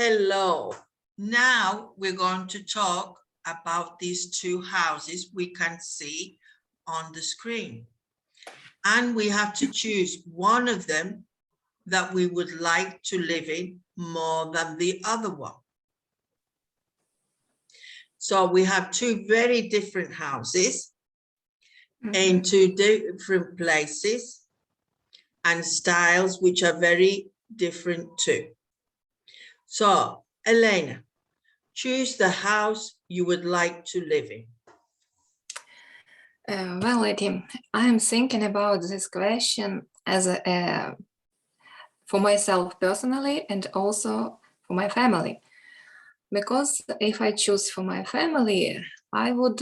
Hello. Now we're going to talk about these two houses we can see on the screen. And we have to choose one of them that we would like to live in more than the other one. So we have two very different houses in two different places and styles which are very different too. So, Elena, choose the house you would like to live in. Well, Eddie, I'm thinking about this question as for myself personally and also for my family. Because if I choose for my family, I would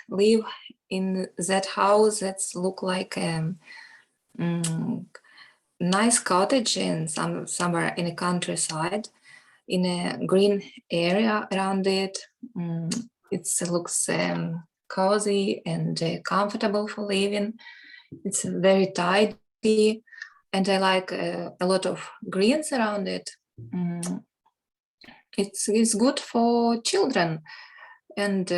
live in that house that look like a nice cottage in somewhere in the countryside, in a green area around it. It looks cozy and comfortable for living. It's very tidy, and I like a lot of greens around it. It's good for children, and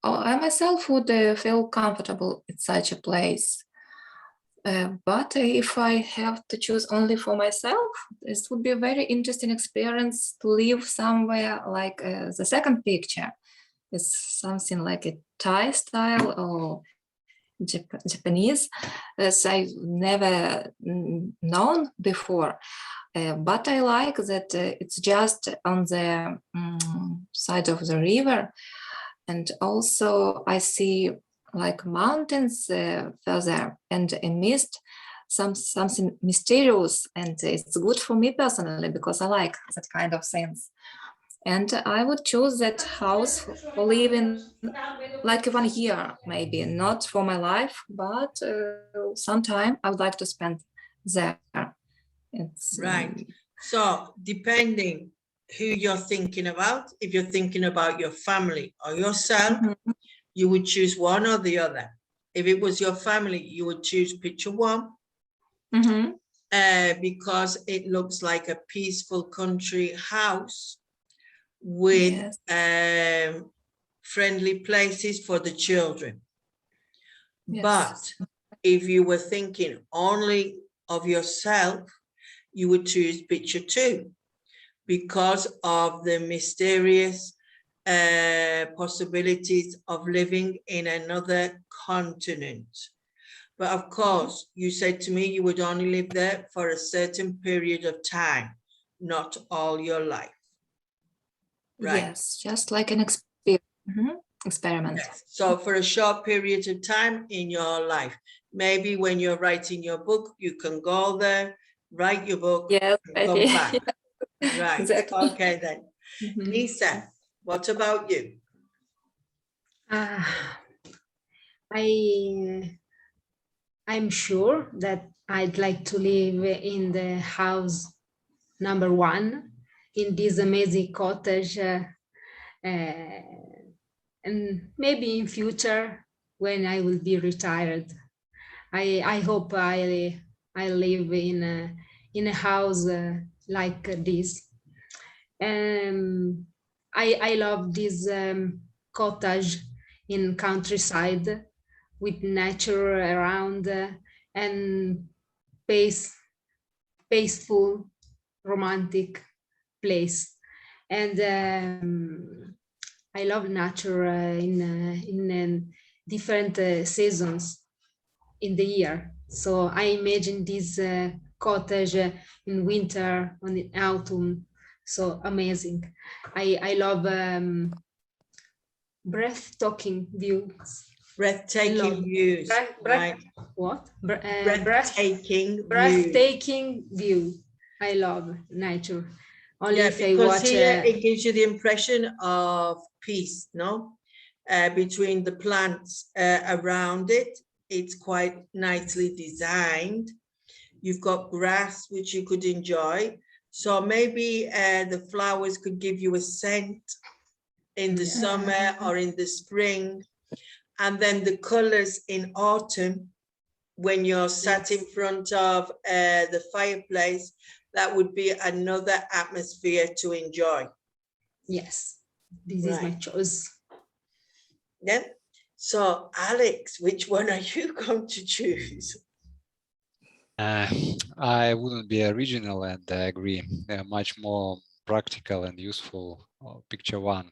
I myself would feel comfortable in such a place. But if I have to choose only for myself, this would be a very interesting experience to live somewhere like the second picture. It's something like a Thai style or Japanese, as I've never known before. But I like that it's just on the side of the river. And also I see like mountains further and a mist, something mysterious. And it's good for me personally because I like that kind of things. And I would choose that house for living like 1 year, maybe not for my life, but sometime I would like to spend there. It's right. So depending who you're thinking about, if you're thinking about your family or yourself, you would choose one or the other. If it was your family, you would choose picture one because it looks like a peaceful country house with friendly places for the children. Yes. But if you were thinking only of yourself, you would choose picture two because of the mysterious possibilities of living in another continent. But of course, you said to me you would only live there for a certain period of time, not all your life. Right. Yes, just like an experiment. Yes. So for a short period of time in your life, maybe when you're writing your book, you can go there, write your book, and come back. Right. Exactly. Okay then. Lisa, what about you? I'm sure that I'd like to live in the house number 1 in this amazing cottage, and maybe in future when I will be retired. I hope I live in a house like this. I love this cottage in countryside with nature around and peaceful, romantic place. And I love nature in different seasons in the year. So I imagine this cottage in winter, on the autumn. So amazing. I love breathtaking views. Breathtaking views. Right. What? Breathtaking view. I love nature. Only yeah, if because I watch, here it gives you the impression of peace, no? Between the plants around it. It's quite nicely designed. You've got grass, which you could enjoy. So maybe the flowers could give you a scent in the summer or in the spring. And then the colors in autumn, when you're sat in front of the fireplace, that would be another atmosphere to enjoy. Yes, this is my Right. choice. Yeah. So, Alex, which one are you going to choose? I wouldn't be original, and I agree. Much more practical and useful picture one,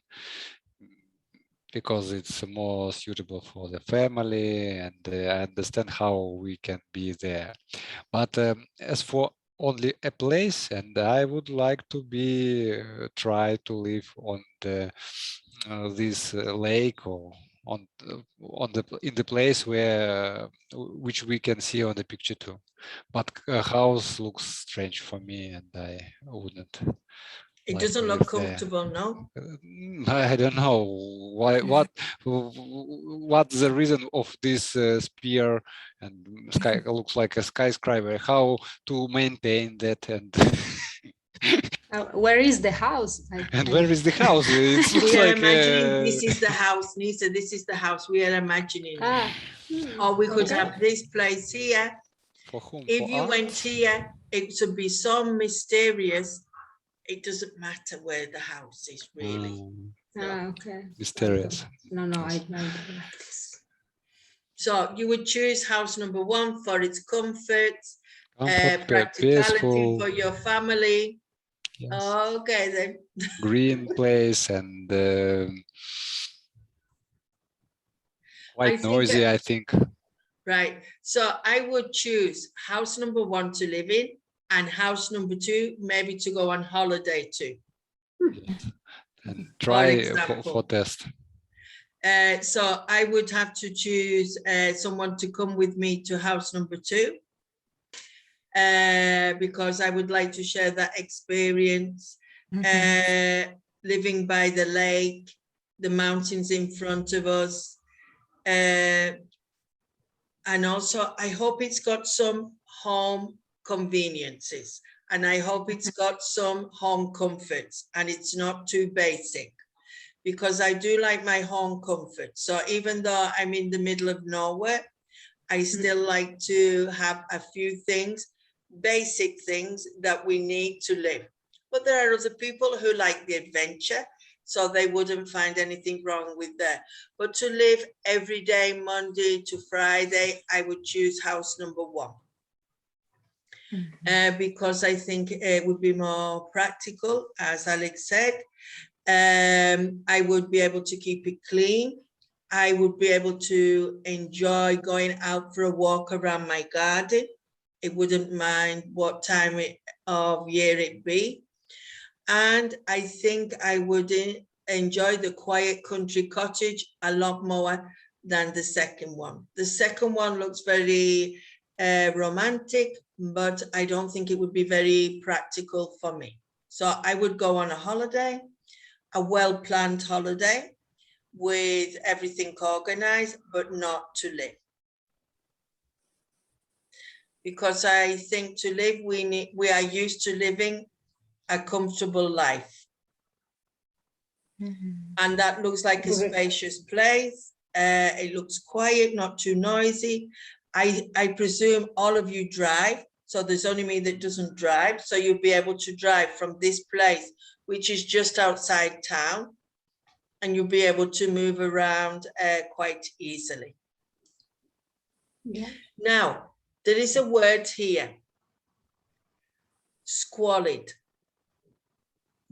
because it's more suitable for the family, and I understand how we can be there. But as for only a place, and I would like to be try to live on the this lake, or on the in the place where which we can see on the picture too. But a house looks strange for me, and I wouldn't. It Like doesn't to look live there. comfortable, no? I don't know why. What's the reason of this spear and sky looks like a skyscraper? How to maintain that, and Where is the house? and where is the house? It looks We are like imagining this is the house, Nisa. This is the house we are imagining. Or we could okay. have this place here. for whom? If For you art? went here, it would be so mysterious. It doesn't matter where the house is, really. No. Okay. Mysterious. No, Yes. I don't like this. So you would choose house number 1 for its comfort, Comfort, practicality peaceful, for your family. yes. Okay, then. Green place, and quite noisy, I think. Right. So I would choose house number 1 to live in, and house number 2 maybe to go on holiday to. Yes. And try for example. test. So I would have to choose someone to come with me to house number 2, because I would like to share that experience, living by the lake, the mountains in front of us. And also, I hope it's got some home conveniences, and I hope it's got some home comforts, and it's not too basic, because I do like my home comfort. So even though I'm in the middle of nowhere, I still like to have a few things, basic things that we need to live. But there are other people who like the adventure, so they wouldn't find anything wrong with that. But to live every day, Monday to Friday, I would choose house number 1. Because I think it would be more practical, as Alex said. I would be able to keep it clean. I would be able to enjoy going out for a walk around my garden. It wouldn't mind what time of year it be. And I think I would enjoy the quiet country cottage a lot more than the second one. The second one looks very romantic, but I don't think it would be very practical for me. So I would go on a holiday, a well-planned holiday with everything organized, but not to live. Because I think to live, we are used to living a comfortable life. And that looks like a spacious place. It looks quiet, not too noisy. I presume all of you drive, so there's only me that doesn't drive. So you'll be able to drive from this place, which is just outside town, and you'll be able to move around quite easily. Yeah. Now, there is a word here, squalid.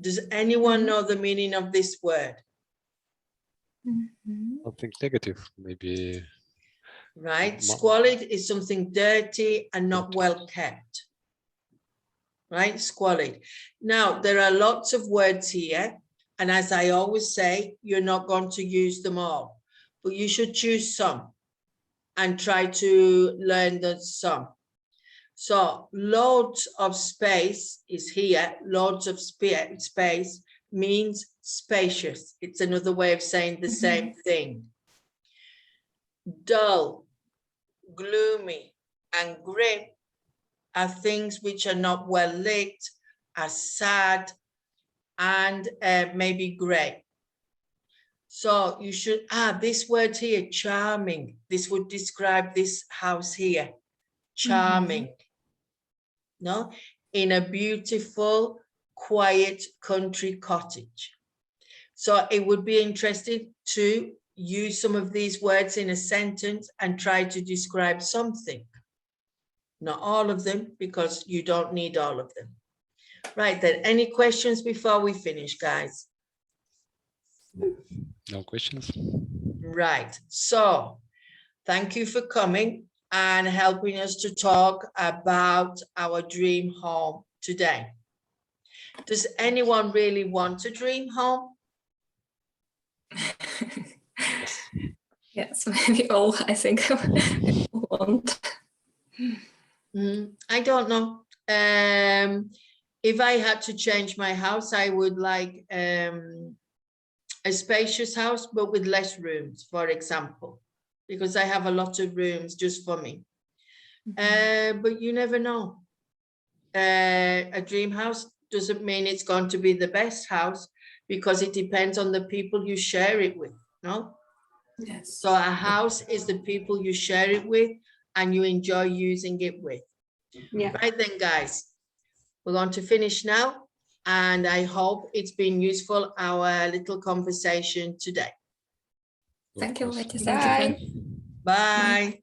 Does anyone know the meaning of this word? Something negative, maybe. Right, squalid is something dirty and not well kept. Right, squalid. Now, there are lots of words here, and as I always say, you're not going to use them all, but you should choose some and try to learn the some. So loads of space is here. Loads of space means spacious. It's another way of saying the same thing. Dull, gloomy, and grim are things which are not well lit, are sad, and maybe grey. So you should, this word here, charming. This would describe this house here, charming. No, in a beautiful, quiet country cottage. So it would be interesting to use some of these words in a sentence and try to describe something. Not all of them, because you don't need all of them. Right then, any questions before we finish, guys? No questions. Right, so thank you for coming and helping us to talk about our dream home today. Does anyone really want a dream home? Yes, maybe all, I think, want. I don't know. If I had to change my house, I would like a spacious house, but with less rooms, for example, because I have a lot of rooms just for me. But you never know. A dream house doesn't mean it's going to be the best house, because it depends on the people you share it with, no? Yes. So a house is the people you share it with and you enjoy using it with. Yeah. Right then, guys, we're going to finish now, and I hope it's been useful, our little conversation today. Thank you, Of course. Letty. Thank you. Bye. Fran. Bye.